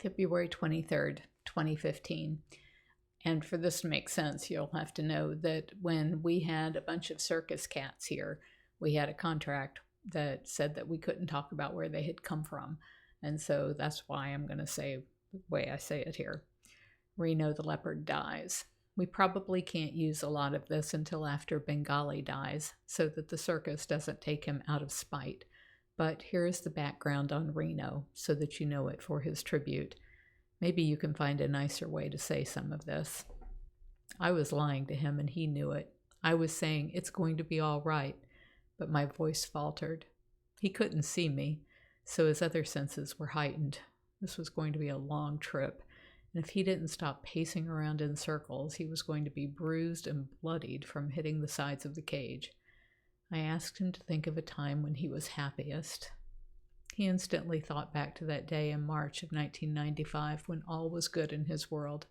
February 23rd, 2015. And for this to make sense, you'll have to know that when we had a bunch of circus cats here, we had a contract that said that we couldn't talk about where they had come from. And so that's why I'm going to say the way I say it here. Reno the leopard dies. We probably can't use a lot of this until after Bengali dies, so that the circus doesn't take him out of spite. But here is the background on Reno, so that you know it for his tribute. Maybe you can find a nicer way to say some of this. I was lying to him and he knew it. I was saying, it's going to be all right, but my voice faltered. He couldn't see me, so his other senses were heightened. This was going to be a long trip, and if he didn't stop pacing around in circles, he was going to be bruised and bloodied from hitting the sides of the cage. I asked him to think of a time when he was happiest. He instantly thought back to that day in March of 1995 when all was good in his world.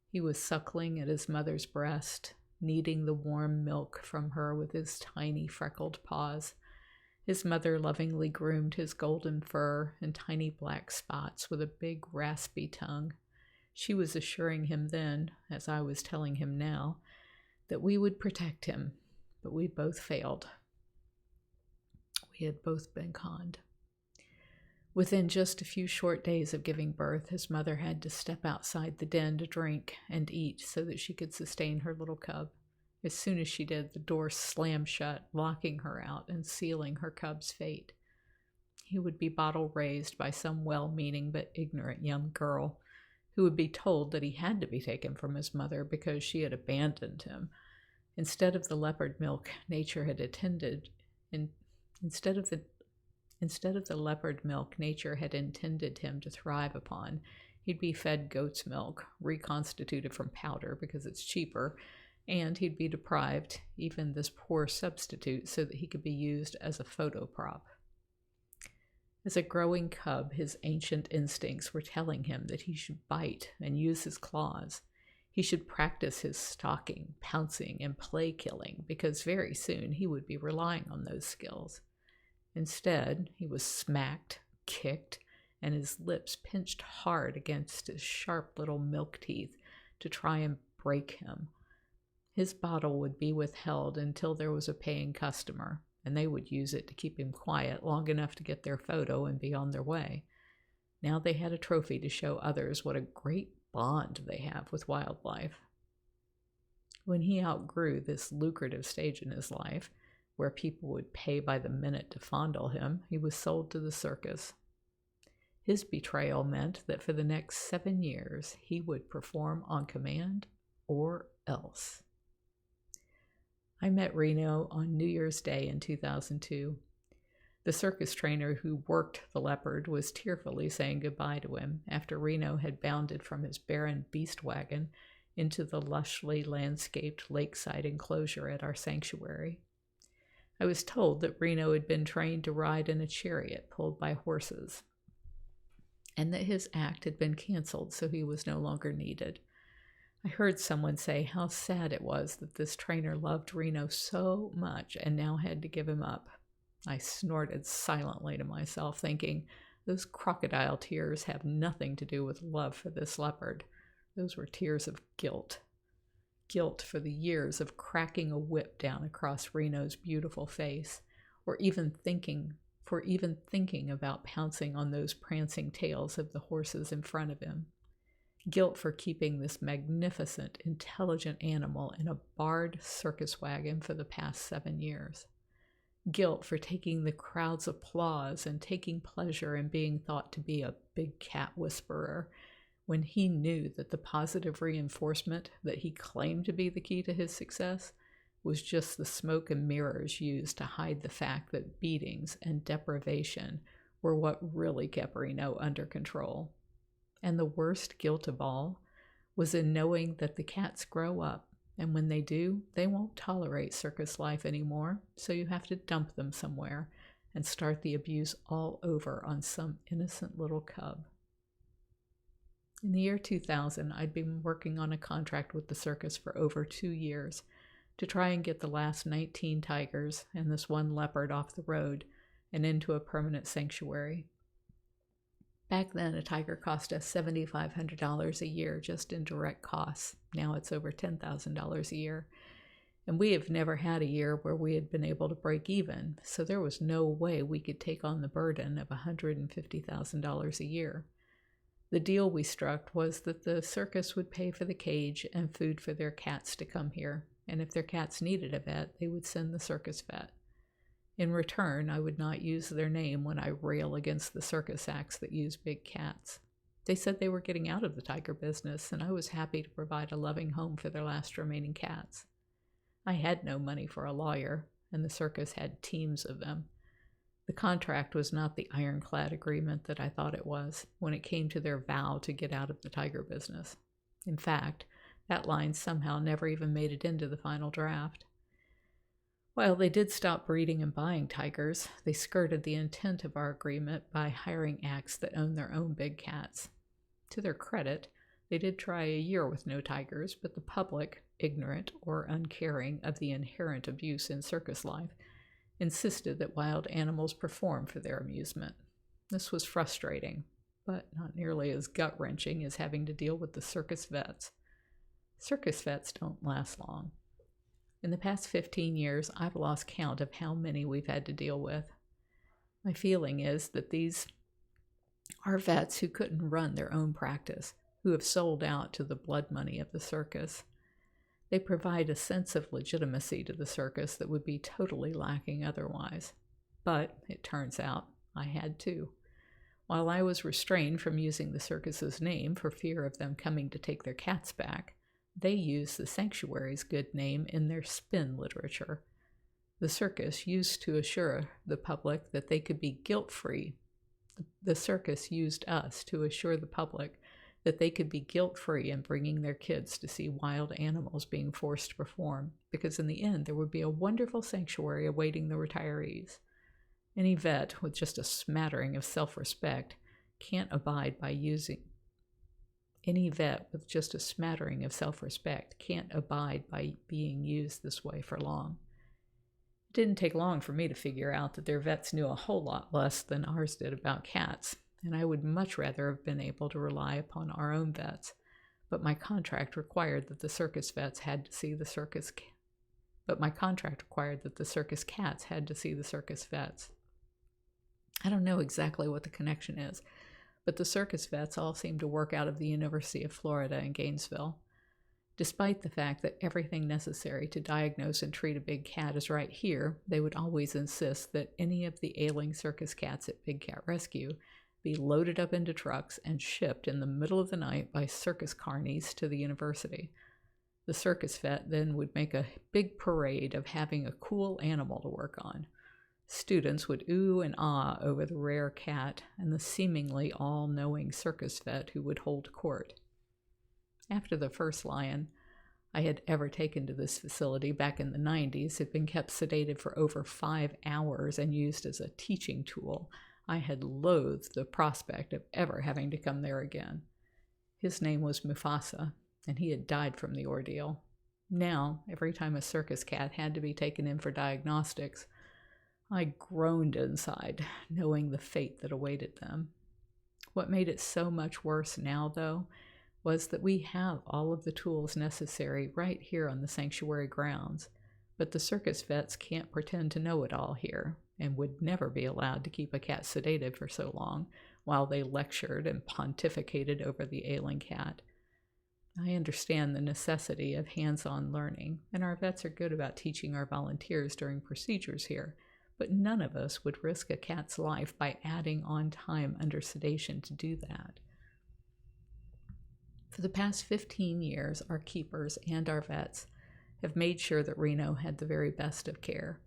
He was suckling at his mother's breast, kneading the warm milk from her with his tiny freckled paws. His mother lovingly groomed his golden fur and tiny black spots with a big raspy tongue. She was assuring him then, as I was telling him now, that we would protect him, but we both failed. We had both been conned. Within just a few short days of giving birth, his mother had to step outside the den to drink and eat so that she could sustain her little cub. As soon as she did, the door slammed shut, locking her out and sealing her cub's fate. He would be bottle raised by some well-meaning but ignorant young girl who would be told that he had to be taken from his mother because she had abandoned him. Instead of the leopard milk nature had intended him to thrive upon, he'd be fed goat's milk, reconstituted from powder because it's cheaper, and he'd be deprived even this poor substitute so that he could be used as a photo prop. As a growing cub, his ancient instincts were telling him that he should bite and use his claws. He should practice his stalking, pouncing, and play killing because very soon he would be relying on those skills. Instead, he was smacked, kicked, and his lips pinched hard against his sharp little milk teeth to try and break him. His bottle would be withheld until there was a paying customer, and they would use it to keep him quiet long enough to get their photo and be on their way. Now they had a trophy to show others what a great bond they have with wildlife. When he outgrew this lucrative stage in his life, where people would pay by the minute to fondle him, he was sold to the circus. His betrayal meant that for the next 7 years, he would perform on command or else. I met Reno on New Year's Day in 2002. The circus trainer who worked the leopard was tearfully saying goodbye to him after Reno had bounded from his barren beast wagon into the lushly landscaped lakeside enclosure at our sanctuary. I was told that Reno had been trained to ride in a chariot pulled by horses, and that his act had been canceled so he was no longer needed. I heard someone say how sad it was that this trainer loved Reno so much and now had to give him up. I snorted silently to myself, thinking, those crocodile tears have nothing to do with love for this leopard. Those were tears of guilt. Guilt for the years of cracking a whip down across Reno's beautiful face, or even thinking about pouncing on those prancing tails of the horses in front of him. Guilt for keeping this magnificent, intelligent animal in a barred circus wagon for the past 7 years. Guilt for taking the crowd's applause and taking pleasure in being thought to be a big cat whisperer, when he knew that the positive reinforcement that he claimed to be the key to his success was just the smoke and mirrors used to hide the fact that beatings and deprivation were what really kept Reno under control. And the worst guilt of all was in knowing that the cats grow up, and when they do, they won't tolerate circus life anymore, so you have to dump them somewhere and start the abuse all over on some innocent little cub. In the year 2000, I'd been working on a contract with the circus for over 2 years to try and get the last 19 tigers and this one leopard off the road and into a permanent sanctuary. Back then, a tiger cost us $7,500 a year just in direct costs. Now it's over $10,000 a year. And we have never had a year where we had been able to break even, so there was no way we could take on the burden of $150,000 a year. The deal we struck was that the circus would pay for the cage and food for their cats to come here, and if their cats needed a vet, they would send the circus vet. In return, I would not use their name when I rail against the circus acts that use big cats. They said they were getting out of the tiger business, and I was happy to provide a loving home for their last remaining cats. I had no money for a lawyer, and the circus had teams of them. The contract was not the ironclad agreement that I thought it was when it came to their vow to get out of the tiger business. In fact, that line somehow never even made it into the final draft. While they did stop breeding and buying tigers, they skirted the intent of our agreement by hiring acts that own their own big cats. To their credit, they did try a year with no tigers, but the public, ignorant or uncaring of the inherent abuse in circus life, insisted that wild animals perform for their amusement. This was frustrating, but not nearly as gut-wrenching as having to deal with the circus vets. Circus vets don't last long. In the past 15 years, I've lost count of how many we've had to deal with. My feeling is that these are vets who couldn't run their own practice, who have sold out to the blood money of the circus. They provide a sense of legitimacy to the circus that would be totally lacking otherwise. But, it turns out, I had to. While I was restrained from using the circus's name for fear of them coming to take their cats back, they used the sanctuary's good name in their spin literature. The circus used to assure the public that they could be guilt-free. The circus used us to assure the public that they could be guilt-free in bringing their kids to see wild animals being forced to perform, because in the end there would be a wonderful sanctuary awaiting the retirees. Any vet with just a smattering of self-respect can't abide by using being used this way for long. It didn't take long for me to figure out that their vets knew a whole lot less than ours did about cats, and I would much rather have been able to rely upon our own vets, but my contract required that the circus cats had to see the circus vets. I don't know exactly what the connection is, but the circus vets all seem to work out of the University of Florida in Gainesville. Despite the fact that everything necessary to diagnose and treat a big cat is right here, they would always insist that any of the ailing circus cats at Big Cat Rescue be loaded up into trucks and shipped in the middle of the night by circus carnies to the university. The circus vet then would make a big parade of having a cool animal to work on. Students would ooh and ah over the rare cat and the seemingly all-knowing circus vet who would hold court. After the first lion I had ever taken to this facility back in the 90s had been kept sedated for over 5 hours and used as a teaching tool, I had loathed the prospect of ever having to come there again. His name was Mufasa, and he had died from the ordeal. Now, every time a circus cat had to be taken in for diagnostics, I groaned inside, knowing the fate that awaited them. What made it so much worse now, though, was that we have all of the tools necessary right here on the sanctuary grounds, but the circus vets can't pretend to know it all here, and would never be allowed to keep a cat sedated for so long while they lectured and pontificated over the ailing cat. I understand the necessity of hands-on learning, and our vets are good about teaching our volunteers during procedures here, but none of us would risk a cat's life by adding on time under sedation to do that. For the past 15 years, our keepers and our vets have made sure that Reno had the very best of care.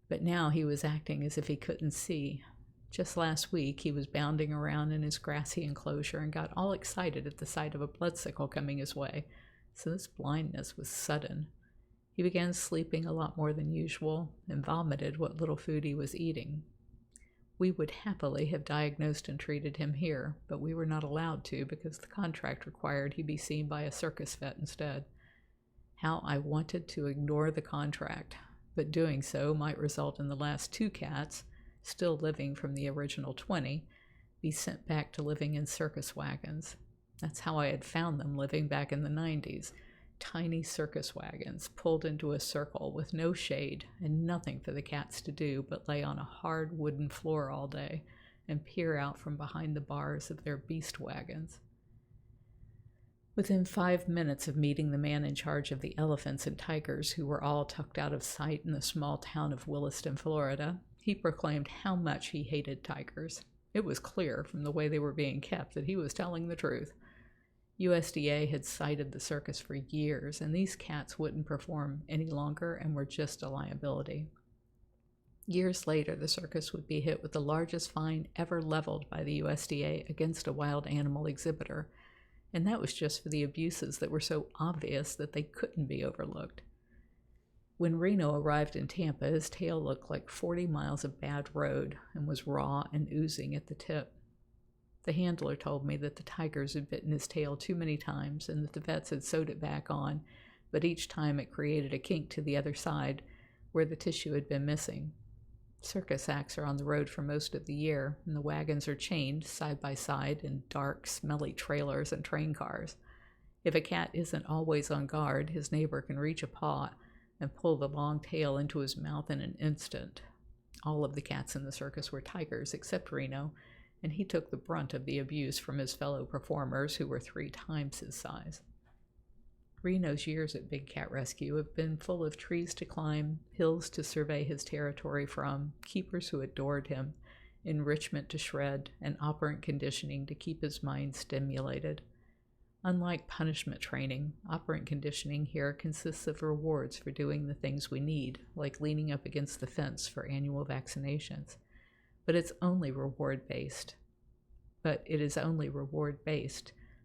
But now he was acting as if he couldn't see. Just last week, he was bounding around in his grassy enclosure and got all excited at the sight of a bloodsicle coming his way, so this blindness was sudden. He began sleeping a lot more than usual and vomited what little food he was eating. We would happily have diagnosed and treated him here, but we were not allowed to because the contract required he be seen by a circus vet instead. How I wanted to ignore the contract, but doing so might result in the last 2 cats, still living from the original 20, be sent back to living in circus wagons. That's how I had found them living back in the 90s. Tiny circus wagons pulled into a circle with no shade and nothing for the cats to do but lay on a hard wooden floor all day and peer out from behind the bars of their beast wagons. Within 5 minutes of meeting the man in charge of the elephants and tigers, who were all tucked out of sight in the small town of Williston, Florida, he proclaimed how much he hated tigers. It was clear from the way they were being kept that he was telling the truth. USDA had cited the circus for years, and these cats wouldn't perform any longer and were just a liability. Years later, the circus would be hit with the largest fine ever leveled by the USDA against a wild animal exhibitor, and that was just for the abuses that were so obvious that they couldn't be overlooked. When Reno arrived in Tampa, his tail looked like 40 miles of bad road and was raw and oozing at the tip. The handler told me that the tigers had bitten his tail too many times and that the vets had sewed it back on, but each time it created a kink to the other side where the tissue had been missing. Circus acts are on the road for most of the year, and the wagons are chained side by side in dark, smelly trailers and train cars. If a cat isn't always on guard, his neighbor can reach a paw and pull the long tail into his mouth in an instant. All of the cats in the circus were tigers except Reno, and he took the brunt of the abuse from his fellow performers, who were 3 times his size. Reno's years at Big Cat Rescue have been full of trees to climb, hills to survey his territory from, keepers who adored him, enrichment to shred, and operant conditioning to keep his mind stimulated. Unlike punishment training, operant conditioning here consists of rewards for doing the things we need, like leaning up against the fence for annual vaccinations. But it is only reward-based.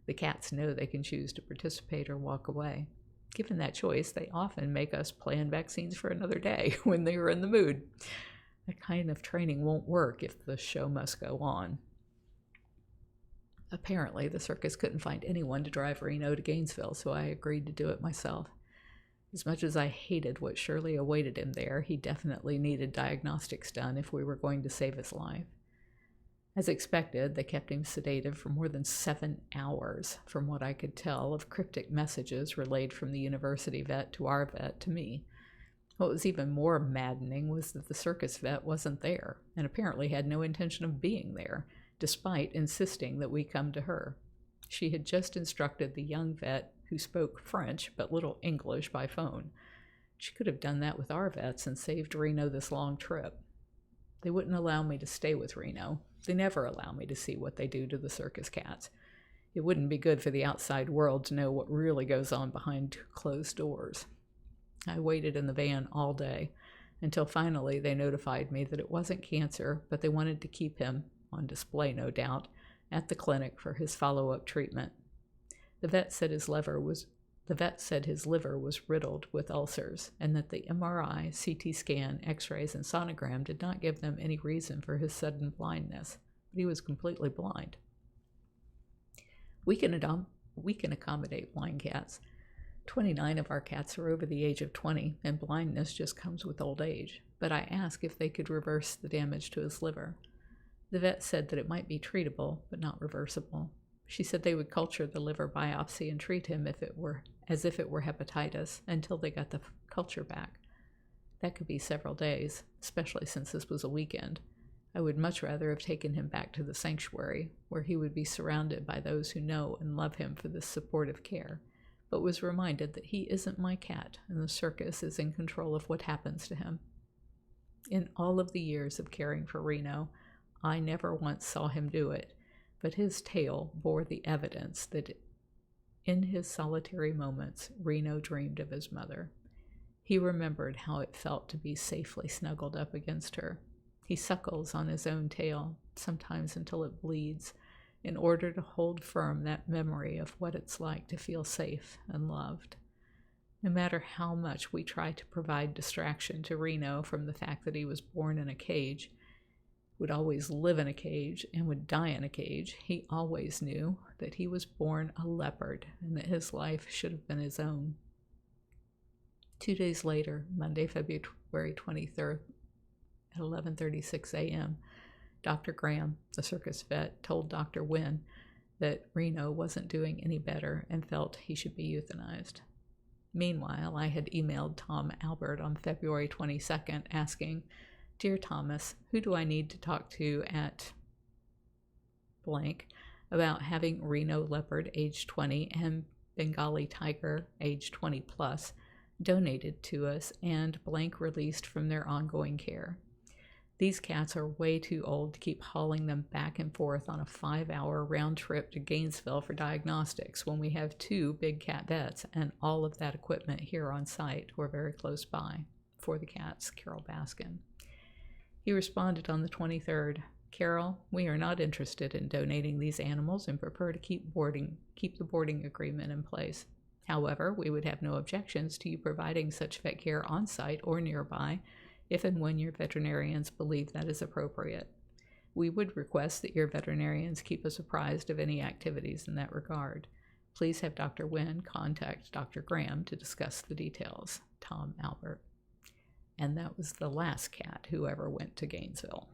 The cats know they can choose to participate or walk away. Given that choice, they often make us plan vaccines for another day when they are in the mood. That kind of training won't work if the show must go on. Apparently, the circus couldn't find anyone to drive Reno to Gainesville, so I agreed to do it myself. As much as I hated what surely awaited him there, he definitely needed diagnostics done if we were going to save his life. As expected, they kept him sedated for more than 7 hours, from what I could tell of cryptic messages relayed from the university vet to our vet to me. What was even more maddening was that the circus vet wasn't there, and apparently had no intention of being there, despite insisting that we come to her. She had just instructed the young vet, who spoke French but little English, by phone. She could have done that with our vets and saved Reno this long trip. They wouldn't allow me to stay with Reno. They never allow me to see what they do to the circus cats. It wouldn't be good for the outside world to know what really goes on behind closed doors. I waited in the van all day, until finally they notified me that it wasn't cancer, but they wanted to keep him, on display no doubt, at the clinic for his follow-up treatment. The vet said his liver was riddled with ulcers, and that the MRI, CT scan, x-rays, and sonogram did not give them any reason for his sudden blindness, but he was completely blind. We can accommodate blind cats. 29 of our cats are over the age of 20, and blindness just comes with old age, but I asked if they could reverse the damage to his liver. The vet said that it might be treatable, but not reversible. She said they would culture the liver biopsy and treat him as if it were hepatitis until they got the culture back. That could be several days, especially since this was a weekend. I would much rather have taken him back to the sanctuary, where he would be surrounded by those who know and love him for this supportive care, but was reminded that he isn't my cat and the circus is in control of what happens to him. In all of the years of caring for Reno, I never once saw him do it, but his tail bore the evidence that in his solitary moments, Reno dreamed of his mother. He remembered how it felt to be safely snuggled up against her. He suckles on his own tail, sometimes until it bleeds, in order to hold firm that memory of what it's like to feel safe and loved. No matter how much we try to provide distraction to Reno from the fact that he was born in a cage, would always live in a cage, and would die in a cage, he always knew that he was born a leopard and that his life should have been his own. 2 days later, Monday, February 23rd, at 11:36 a.m., Dr. Graham, the circus vet, told Dr. Wynn that Reno wasn't doing any better and felt he should be euthanized. Meanwhile, I had emailed Tom Albert on February 22nd asking, "Dear Thomas, who do I need to talk to at blank about having Reno Leopard, age 20, and Bengali Tiger, age 20 plus, donated to us and blank released from their ongoing care? These cats are way too old to keep hauling them back and forth on a 5-hour round trip to Gainesville for diagnostics when we have 2 big cat vets and all of that equipment here on site or very close by. For the cats, Carole Baskin." He responded on the 23rd, "Carole, we are not interested in donating these animals and prefer to keep the boarding agreement in place. However, we would have no objections to you providing such vet care on site or nearby if and when your veterinarians believe that is appropriate. We would request that your veterinarians keep us apprised of any activities in that regard. Please have Dr. Wynn contact Dr. Graham to discuss the details. Tom Albert." And that was the last cat who ever went to Gainesville.